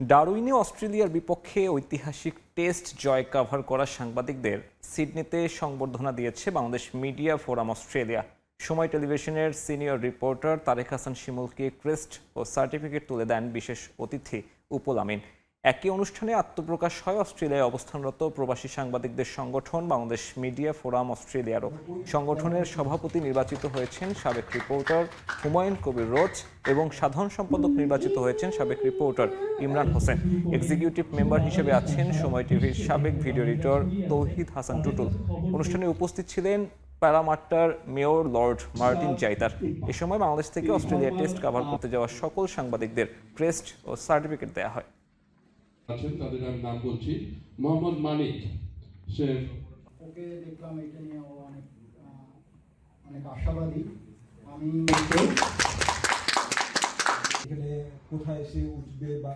ডারউইনে অস্ট্রেলিয়ার বিপক্ষে ঐতিহাসিক টেস্ট জয় কভার করা সাংবাদিকদের সিডনিতে সংবর্ধনা দিয়েছে বাংলাদেশ মিডিয়া ফোরাম অস্ট্রেলিয়া। সময় টেলিভিশনের সিনিয়র রিপোর্টার তারেক হাসান শিমুলকে ক্রেস্ট ও সার্টিফিকেট তুলে দেন বিশেষ অতিথি উপল আমিন। একই অনুষ্ঠানে আত্মপ্রকাশ হয় অস্ট্রেলিয়ায় অবস্থানরত প্রবাসী সাংবাদিকদের সংগঠন বাংলাদেশ মিডিয়া ফোরাম অস্ট্রেলিয়ারও। সংগঠনের সভাপতি নির্বাচিত হয়েছেন সাবেক রিপোর্টার হুমায়ুন কবির রোজ এবং সাধারণ সম্পাদক নির্বাচিত হয়েছেন সাবেক reporter Imran Hossain. Executive member হিসেবে আছেন সময় টিভির সাবেক ভিডিও এডিটর তৌহিদ হাসান টুটুল। অনুষ্ঠানে উপস্থিত ছিলেন প্যারামাট্টার মেয়র লর্ড মার্টিন জাইতার। এ সময় বাংলাদেশ থেকে অস্ট্রেলিয়া টেস্ট কভার করতে যাওয়া সকল সাংবাদিকদের ক্রেস্ট ও সার্টিফিকেট দেওয়া হয়। আছেন তাদের আমি নাম বলছি। মোহাম্মদ মানিক, সে ওকে দেখলাম এটা নিয়ে ও অনেক আশাবাদী। আমি এখানে কোথায় সে উঠবে বা